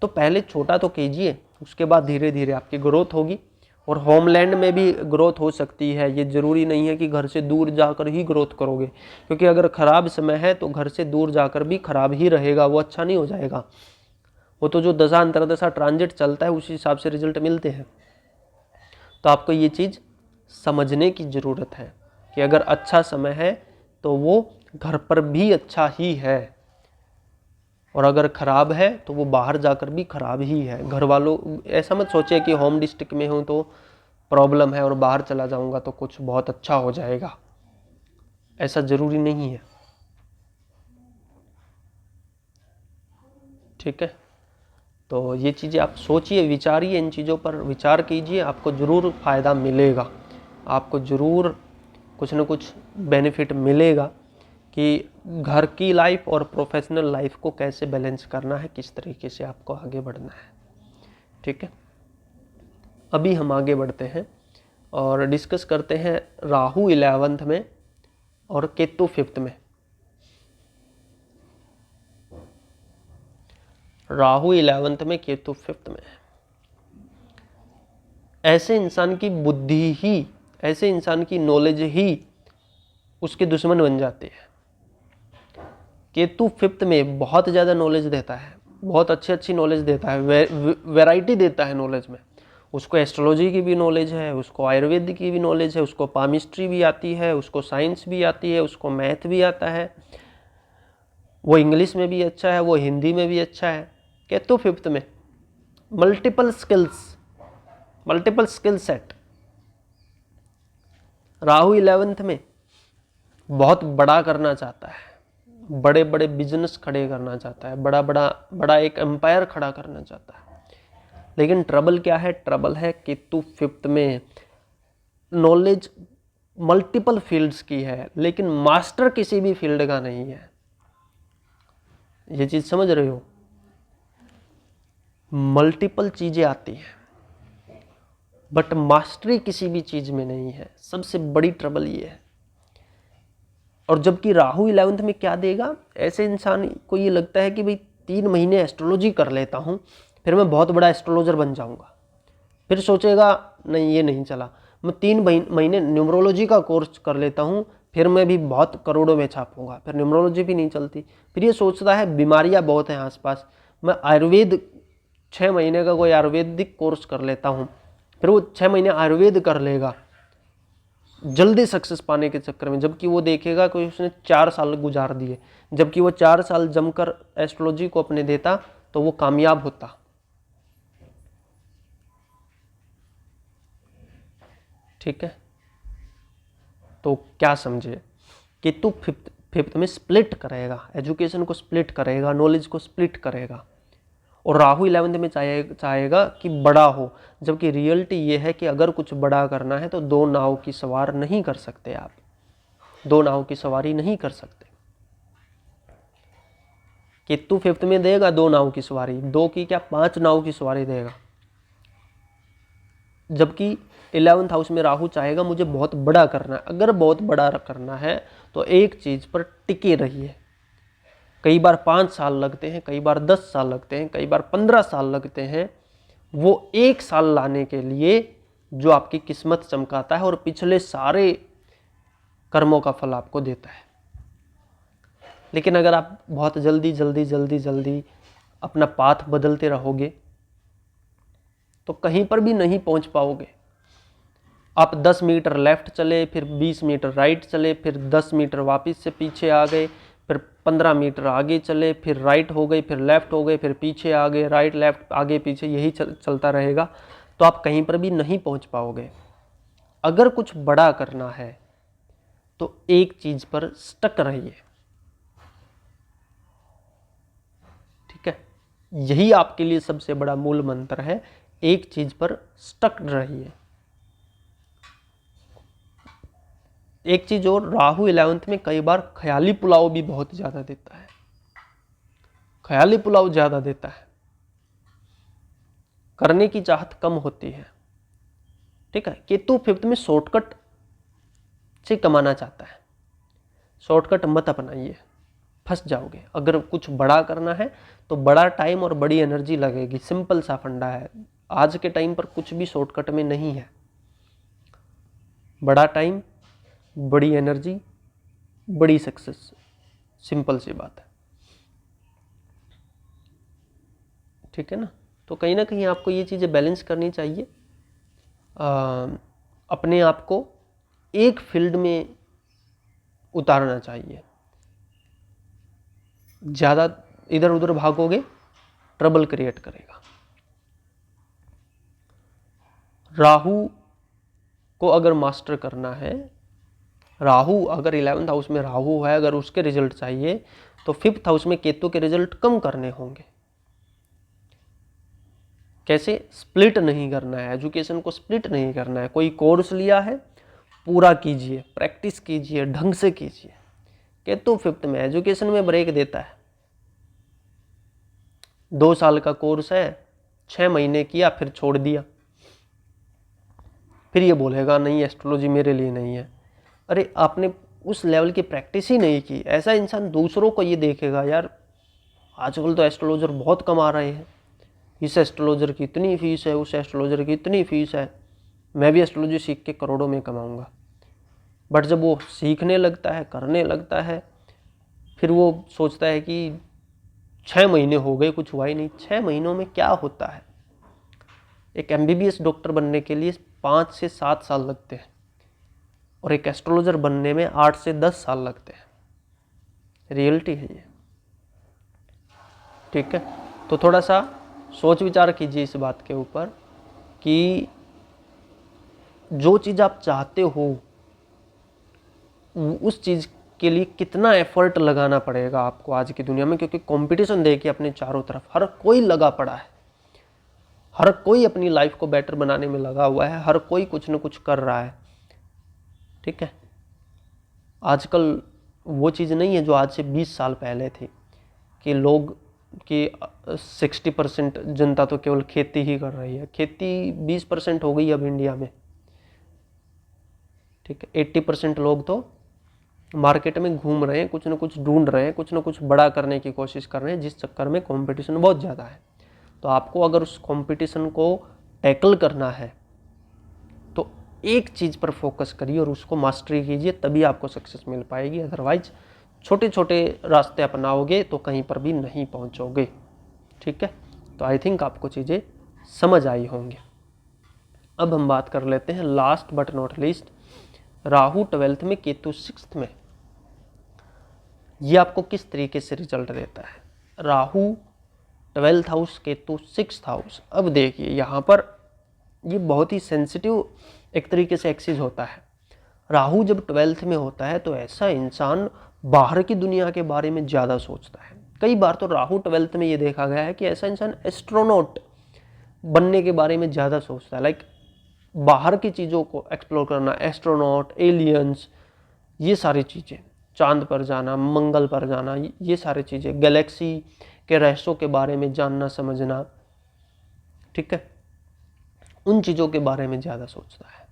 तो पहले छोटा तो कीजिए, उसके बाद धीरे धीरे आपकी ग्रोथ होगी। और होमलैंड में भी ग्रोथ हो सकती है, ये ज़रूरी नहीं है कि घर से दूर जाकर ही ग्रोथ करोगे, क्योंकि अगर ख़राब समय है तो घर से दूर जाकर भी ख़राब ही रहेगा, वो अच्छा नहीं हो जाएगा। वो तो जो दशा अंतरदशा ट्रांजिट चलता है उसी हिसाब से रिजल्ट मिलते हैं। तो आपको ये चीज़ समझने की ज़रूरत है कि अगर अच्छा समय है तो वो घर पर भी अच्छा ही है, और अगर ख़राब है तो वो बाहर जाकर भी ख़राब ही है। घर वालों, ऐसा मत सोचिए कि होम डिस्ट्रिक्ट में हूँ तो प्रॉब्लम है और बाहर चला जाऊँगा तो कुछ बहुत अच्छा हो जाएगा, ऐसा ज़रूरी नहीं है, ठीक है। तो ये चीज़ें आप सोचिए, विचारिए, इन चीज़ों पर विचार कीजिए, आपको ज़रूर फ़ायदा मिलेगा, आपको ज़रूर कुछ न कुछ बेनिफिट मिलेगा कि घर की लाइफ और प्रोफेशनल लाइफ को कैसे बैलेंस करना है, किस तरीके से आपको आगे बढ़ना है, ठीक है। अभी हम आगे बढ़ते हैं और डिस्कस करते हैं राहु 11th में और केतु 5th में। राहु 11th में, केतु 5th में। ऐसे इंसान की बुद्धि ही, ऐसे इंसान की नॉलेज ही उसके दुश्मन बन जाते हैं। केतु फिफ्थ में बहुत ज़्यादा नॉलेज देता है, बहुत अच्छी नॉलेज देता है, वैरायटी देता है नॉलेज में। उसको एस्ट्रोलॉजी की भी नॉलेज है, उसको आयुर्वेद की भी नॉलेज है, उसको पामिस्ट्री भी आती है, उसको साइंस भी आती है, उसको मैथ भी आता है, वो इंग्लिश में भी अच्छा है, वो हिंदी में भी अच्छा है। केतु फिफ्थ में multiple skill set. Rahu 11th में बहुत बड़ा करना चाहता है, बड़े बड़े बिजनेस खड़े करना चाहता है, बड़ा एक एम्पायर खड़ा करना चाहता है। लेकिन ट्रबल क्या है? ट्रबल है केतु फिफ्थ में नॉलेज मल्टीपल फील्ड्स की है, लेकिन मास्टर किसी भी फील्ड का नहीं है। ये चीज समझ रहे हो? मल्टीपल चीजें आती हैं बट मास्टरी किसी भी चीज में नहीं है। सबसे बड़ी ट्रबल ये है। और जबकि राहु 11th में क्या देगा? ऐसे इंसान को ये लगता है कि भाई 3 महीने एस्ट्रोलॉजी कर लेता हूँ, फिर मैं बहुत बड़ा एस्ट्रोलॉजर बन जाऊंगा। फिर सोचेगा नहीं, ये नहीं चला, मैं 3 महीने न्यूमरोलॉजी का कोर्स कर लेता हूँ, फिर मैं भी बहुत करोड़ों में छापूंगा। फिर न्यूमरोलॉजी भी नहीं चलती। फिर ये सोचता है बीमारियाँ बहुत हैं आसपास, मैं आयुर्वेद 6 महीने का कोई आयुर्वेदिक कोर्स कर लेता हूँ। फिर वो 6 महीने आयुर्वेद कर लेगा जल्दी सक्सेस पाने के चक्कर में, जबकि वो देखेगा कि उसने 4 साल गुजार दिए। जबकि वो 4 साल जमकर एस्ट्रोलॉजी को अपने देता तो वो कामयाब होता। ठीक है, तो क्या समझे? केतु फिफ्थ में स्प्लिट करेगा, एजुकेशन को स्प्लिट करेगा, नॉलेज को स्प्लिट करेगा। और राहु 11th में चाहेगा कि बड़ा हो, जबकि रियलिटी ये है कि अगर कुछ बड़ा करना है तो 2 नाव की सवार नहीं कर सकते आप, 2 नाव की सवारी नहीं कर सकते। केतु फिफ्थ में देगा 2 नाव की सवारी, 2 की क्या 5 नाव की सवारी देगा। जबकि 11th हाउस में राहु चाहेगा मुझे बहुत बड़ा करना है। अगर बहुत बड़ा करना है तो एक चीज पर टिके रहिए। कई बार 5 साल लगते हैं, कई बार 10 साल लगते हैं, कई बार 15 साल लगते हैं, वो 1 साल लाने के लिए जो आपकी किस्मत चमकाता है और पिछले सारे कर्मों का फल आपको देता है। लेकिन अगर आप बहुत जल्दी अपना पाथ बदलते रहोगे तो कहीं पर भी नहीं पहुंच पाओगे। आप 10 मीटर लेफ्ट चले, फिर 20 मीटर राइट चले, फिर 10 मीटर वापस से पीछे आ गए, फिर 15 मीटर आगे चले, फिर राइट हो गए, फिर लेफ्ट हो गए, फिर पीछे आ गए, राइट लेफ्ट आगे पीछे, यही चलता रहेगा तो आप कहीं पर भी नहीं पहुंच पाओगे। अगर कुछ बड़ा करना है तो एक चीज पर स्टक रहिए। ठीक है, यही आपके लिए सबसे बड़ा मूल मंत्र है, एक चीज पर स्टक रहिए। एक चीज और, राहु 11th में कई बार ख्याली पुलाव भी बहुत ज्यादा देता है, ख्याली पुलाव ज्यादा देता है, करने की चाहत कम होती है। ठीक है, केतु फिफ्थ में शॉर्टकट से कमाना चाहता है, शॉर्टकट मत अपनाइए, फंस जाओगे। अगर कुछ बड़ा करना है तो बड़ा टाइम और बड़ी एनर्जी लगेगी, सिंपल सा फंडा है। आज के टाइम पर कुछ भी शॉर्टकट में नहीं है, बड़ा टाइम, बड़ी एनर्जी, बड़ी सक्सेस, सिंपल सी बात है। ठीक है ना? तो कहीं ना कहीं आपको ये चीज़ें बैलेंस करनी चाहिए, अपने आप को एक फील्ड में उतारना चाहिए। ज़्यादा इधर उधर भागोगे ट्रबल क्रिएट करेगा। राहु को अगर मास्टर करना है, राहु अगर 11th हाउस में राहु है, अगर उसके रिजल्ट चाहिए तो 5th हाउस में केतु के रिजल्ट कम करने होंगे। कैसे? स्प्लिट नहीं करना है, एजुकेशन को स्प्लिट नहीं करना है। कोई कोर्स लिया है पूरा कीजिए, प्रैक्टिस कीजिए, ढंग से कीजिए। केतु 5th में एजुकेशन में ब्रेक देता है। 2 साल का कोर्स है, 6 महीने किया फिर छोड़ दिया, फिर ये बोलेगा नहीं एस्ट्रोलॉजी मेरे लिए नहीं है। अरे आपने उस लेवल की प्रैक्टिस ही नहीं की। ऐसा इंसान दूसरों को ये देखेगा, यार आजकल तो एस्ट्रोलॉजर बहुत कमा रहे हैं, इस एस्ट्रोलॉजर की इतनी फीस है, उस एस्ट्रोलॉजर की इतनी फीस है, मैं भी एस्ट्रोलॉजी सीख के करोड़ों में कमाऊंगा। बट जब वो सीखने लगता है, करने लगता है, फिर वो सोचता है कि 6 महीने हो गए, कुछ हुआ ही नहीं। 6 महीनों में क्या होता है? एक MBBS डॉक्टर बनने के लिए 5 से 7 साल लगते हैं और एक एस्ट्रोलॉजर बनने में 8 से 10 साल लगते हैं। रियलिटी है ये, ठीक है। तो थोड़ा सा सोच विचार कीजिए इस बात के ऊपर कि जो चीज़ आप चाहते हो उस चीज़ के लिए कितना एफर्ट लगाना पड़ेगा आपको आज की दुनिया में, क्योंकि कंपटीशन देखिए अपने चारों तरफ, हर कोई लगा पड़ा है, हर कोई अपनी लाइफ को बेटर बनाने में लगा हुआ है, हर कोई कुछ न कुछ कर रहा है, ठीक है। आजकल वो चीज़ नहीं है जो आज से 20 साल पहले थी कि लोग कि 60% जनता तो केवल खेती ही कर रही है। खेती 20% हो गई अब इंडिया में, ठीक है। 80% लोग तो मार्केट में घूम रहे हैं, कुछ न कुछ ढूंढ रहे हैं, कुछ न कुछ बड़ा करने की कोशिश कर रहे हैं, जिस चक्कर में कंपटीशन बहुत ज़्यादा है। तो आपको अगर उस कंपटीशन को टैकल करना है तो एक चीज़ पर फोकस करिए और उसको मास्टरी कीजिए, तभी आपको सक्सेस मिल पाएगी। अदरवाइज छोटे छोटे रास्ते अपनाओगे तो कहीं पर भी नहीं पहुंचोगे, ठीक है। तो आई थिंक आपको चीज़ें समझ आई होंगी। अब हम बात कर लेते हैं last but not least, Rahu 12th में, केतु 6th में, ये आपको किस तरीके से रिजल्ट देता है। Rahu 12th house, Ketu 6th house. अब देखिए यहाँ पर ये बहुत ही सेंसिटिव एक तरीके से एक्सिस होता है। राहु जब 12th में होता है तो ऐसा इंसान बाहर की दुनिया के बारे में ज़्यादा सोचता है। कई बार तो राहु 12th में ये देखा गया है कि ऐसा इंसान एस्ट्रोनॉट बनने के बारे में ज़्यादा सोचता है, लाइक बाहर की चीज़ों को एक्सप्लोर करना, एस्ट्रोनॉट, एलियंस, ये सारी चीज़ें, चांद पर जाना, मंगल पर जाना, ये सारी चीज़ें, गैलेक्सी के रहस्यों के बारे में जानना समझना, ठीक है, उन चीज़ों के बारे में ज़्यादा सोचता है,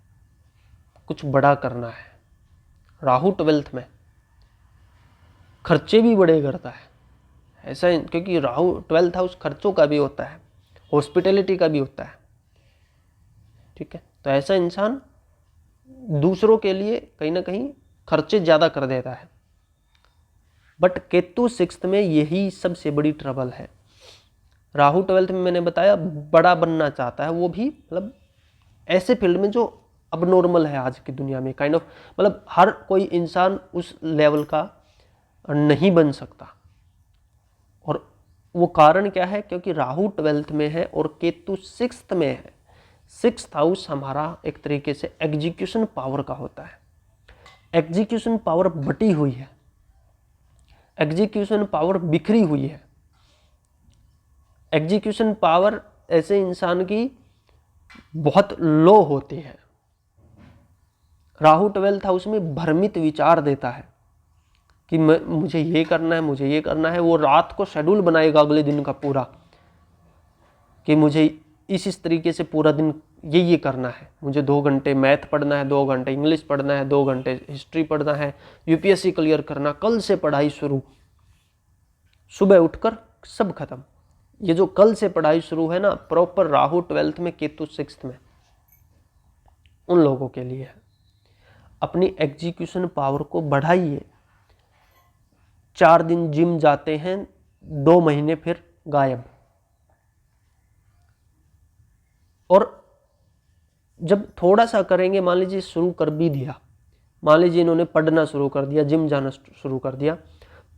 कुछ बड़ा करना है। राहु 12th में खर्चे भी बड़े करता है ऐसा, क्योंकि राहु 12th हाउस खर्चों का भी होता है, हॉस्पिटैलिटी का भी होता है, ठीक है। तो ऐसा इंसान दूसरों के लिए कहीं ना कहीं खर्चे ज़्यादा कर देता है। बट केतु 6th में यही सबसे बड़ी ट्रबल है। राहु 12th में मैंने बताया बड़ा बनना चाहता है, वो भी मतलब ऐसे फील्ड में जो अब नॉर्मल है आज की दुनिया में, काइंड ऑफ, मतलब हर कोई इंसान उस लेवल का नहीं बन सकता। और वो कारण क्या है? क्योंकि राहु 12th में है और केतु 6th में है। 6th हाउस हमारा एक तरीके से एग्जीक्यूशन पावर का होता है। एग्जीक्यूशन पावर बटी हुई है, एग्जीक्यूशन पावर बिखरी हुई है। एग्जीक्यूशन पावर ऐसे इंसान की बहुत लो होती है। राहु 12th हाउस में भ्रमित विचार देता है कि मुझे ये करना है, मुझे ये करना है। वो रात को शेड्यूल बनाएगा अगले दिन का पूरा कि मुझे इस तरीके से पूरा दिन ये करना है। मुझे 2 घंटे मैथ पढ़ना है, 2 घंटे इंग्लिश पढ़ना है, 2 घंटे हिस्ट्री पढ़ना है, यूपीएससी क्लियर करना, कल से पढ़ाई शुरू। सुबह उठकर सब खत्म। ये जो कल से पढ़ाई शुरू है ना, प्रॉपर राहु 12th में, केतु 6th में, उन लोगों के लिए है। अपनी एग्जीक्यूशन पावर को बढ़ाइए। 4 दिन जिम जाते हैं, 2 महीने फिर गायब। और जब थोड़ा सा करेंगे, मान लीजिए शुरू कर भी दिया, मान लीजिए इन्होंने पढ़ना शुरू कर दिया, जिम जाना शुरू कर दिया,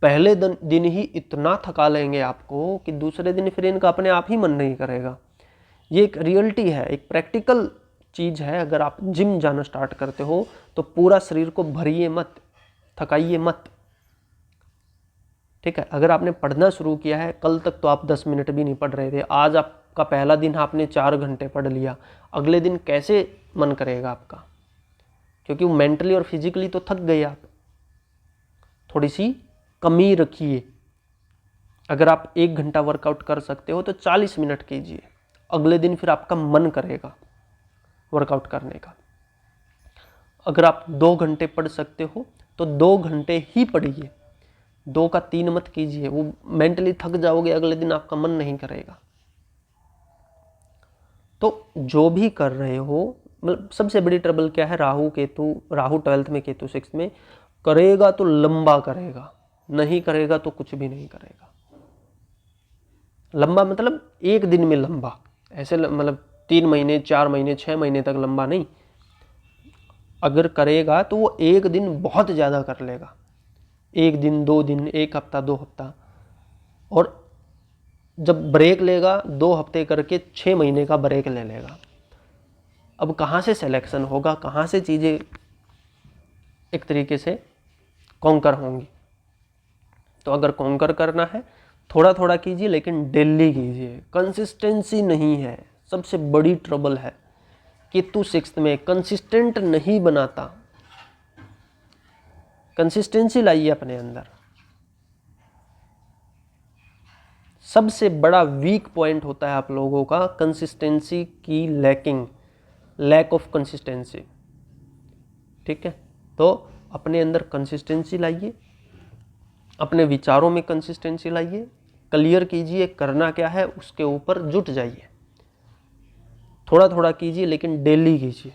पहले दिन ही इतना थका लेंगे आपको कि दूसरे दिन फिर इनका अपने आप ही मन नहीं करेगा। ये एक रियलिटी है, एक प्रैक्टिकल चीज़ है। अगर आप जिम जाना स्टार्ट करते हो तो पूरा शरीर को भरिए मत, थकाइए मत, ठीक है। अगर आपने पढ़ना शुरू किया है, कल तक तो आप 10 मिनट भी नहीं पढ़ रहे थे, आज आपका पहला दिन आपने 4 घंटे पढ़ लिया, अगले दिन कैसे मन करेगा आपका? क्योंकि वो मेंटली और फिजिकली तो थक गए आप। थोड़ी सी कमी रखिए। अगर आप 1 घंटा वर्कआउट कर सकते हो तो 40 मिनट कीजिए, अगले दिन फिर आपका मन करेगा वर्कआउट करने का। अगर आप 2 घंटे पढ़ सकते हो तो 2 घंटे ही पढ़िए, 2 का 3 मत कीजिए। वो मेंटली थक जाओगे, अगले दिन आपका मन नहीं करेगा। तो जो भी कर रहे हो मतलब सबसे बड़ी ट्रबल क्या है, राहु 12th में, केतु 6th में, करेगा तो लंबा करेगा, नहीं करेगा तो कुछ भी नहीं करेगा। लंबा मतलब एक दिन में लंबा, ऐसे मतलब 3 महीने 4 महीने 6 महीने तक लंबा नहीं। अगर करेगा तो वो एक दिन बहुत ज़्यादा कर लेगा, 1 दिन 2 दिन 1 हफ्ता 2 हफ्ता, और जब ब्रेक लेगा 2 हफ्ते करके 6 महीने का ब्रेक ले लेगा। अब कहाँ से सिलेक्शन होगा, कहाँ से चीज़ें एक तरीके से कॉन्कर होंगी। तो अगर कॉन्कर करना है थोड़ा थोड़ा कीजिए, लेकिन डेली कीजिए। कंसिस्टेंसी नहीं है, सबसे बड़ी ट्रबल है। केतु 6th में कंसिस्टेंट नहीं बनाता। कंसिस्टेंसी लाइए अपने अंदर। सबसे बड़ा वीक पॉइंट होता है आप लोगों का कंसिस्टेंसी की लैकिंग, लैक ऑफ कंसिस्टेंसी। ठीक है, तो अपने अंदर कंसिस्टेंसी लाइए, अपने विचारों में कंसिस्टेंसी लाइए, क्लियर कीजिए करना क्या है, उसके ऊपर जुट जाइए। थोड़ा थोड़ा कीजिए लेकिन डेली कीजिए,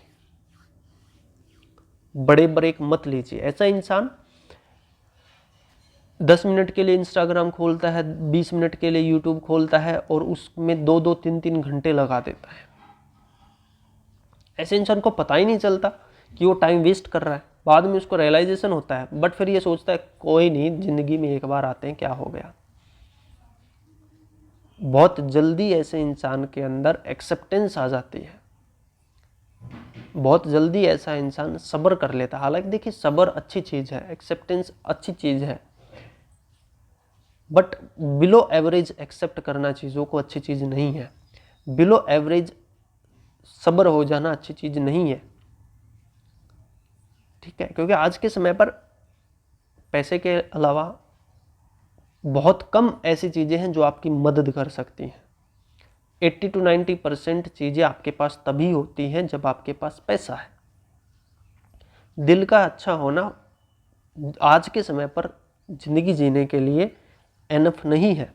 बड़े ब्रेक मत लीजिए। ऐसा इंसान 10 मिनट के लिए इंस्टाग्राम खोलता है, 20 मिनट के लिए यूट्यूब खोलता है और उसमें 2-2 3-3 घंटे लगा देता है। ऐसे इंसान को पता ही नहीं चलता कि वो टाइम वेस्ट कर रहा है। बाद में उसको रियलाइजेशन होता है, बट फिर ये सोचता है कोई नहीं, जिंदगी में एक बार आते हैं, क्या हो गया। बहुत जल्दी ऐसे इंसान के अंदर एक्सेप्टेंस आ जाती है, बहुत जल्दी ऐसा इंसान सब्र कर लेता है। हालांकि देखिए सब्र अच्छी चीज़ है, एक्सेप्टेंस अच्छी चीज़ है, बट बिलो एवरेज एक्सेप्ट करना चीज़ों को अच्छी चीज़ नहीं है। बिलो एवरेज सब्र हो जाना अच्छी चीज़ नहीं है। ठीक है, क्योंकि आज के समय पर पैसे के अलावा बहुत कम ऐसी चीज़ें हैं जो आपकी मदद कर सकती हैं। 80 to 90% चीज़ें आपके पास तभी होती हैं जब आपके पास पैसा है। दिल का अच्छा होना आज के समय पर ज़िंदगी जीने के लिए एनफ नहीं है।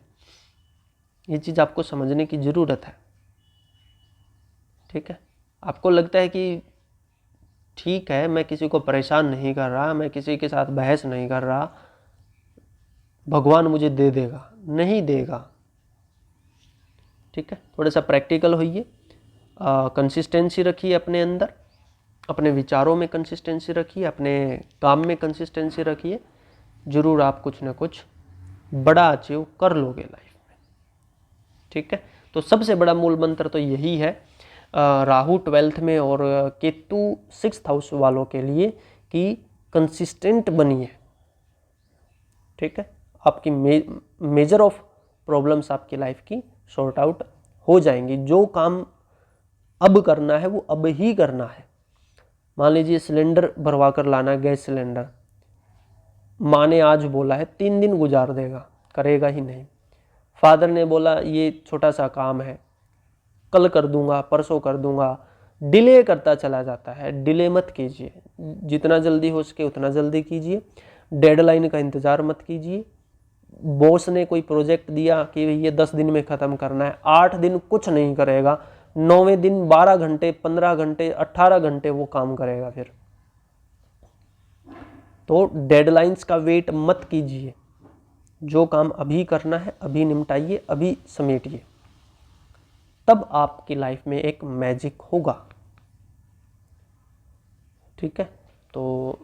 ये चीज़ आपको समझने की ज़रूरत है। ठीक है, आपको लगता है कि ठीक है मैं किसी को परेशान नहीं कर रहा, मैं किसी के साथ बहस नहीं कर रहा, भगवान मुझे दे देगा, नहीं देगा। ठीक है, थोड़ा सा प्रैक्टिकल होइए, कंसिस्टेंसी रखिए अपने अंदर, अपने विचारों में कंसिस्टेंसी रखिए, अपने काम में कंसिस्टेंसी रखिए। ज़रूर आप कुछ ना कुछ बड़ा अचीव कर लोगे लाइफ में। ठीक है, तो सबसे बड़ा मूल मंत्र तो यही है राहु 12th में और केतु 6th हाउस वालों के लिए कि कंसिस्टेंट बनिए। ठीक है, आपकी मेजर ऑफ प्रॉब्लम्स आपकी लाइफ की सॉर्ट आउट हो जाएंगी। जो काम अब करना है वो अब ही करना है। मान लीजिए सिलेंडर भरवा कर लाना है, गैस सिलेंडर, माँ ने आज बोला है 3 दिन गुजार देगा, करेगा ही नहीं। फादर ने बोला ये छोटा सा काम है, कल कर दूंगा, परसों कर दूंगा, डिले करता चला जाता है। डिले मत कीजिए, जितना जल्दी हो सके उतना जल्दी कीजिए। डेडलाइन का इंतज़ार मत कीजिए। बॉस ने कोई प्रोजेक्ट दिया कि ये 10 दिन में ख़त्म करना है, 8 दिन कुछ नहीं करेगा, 9वें दिन 12 घंटे 15 घंटे 18 घंटे वो काम करेगा। फिर तो डेडलाइंस का वेट मत कीजिए। जो काम अभी करना है अभी निपटाइए, अभी समेटिए, तब आपकी लाइफ में एक मैजिक होगा। ठीक है, तो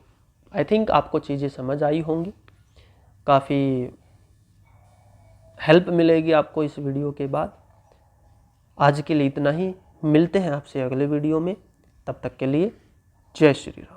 आई थिंक आपको चीज़ें समझ आई होंगी, काफ़ी हेल्प मिलेगी आपको इस वीडियो के बाद। आज के लिए इतना ही, मिलते हैं आपसे अगले वीडियो में, तब तक के लिए जय श्री राम।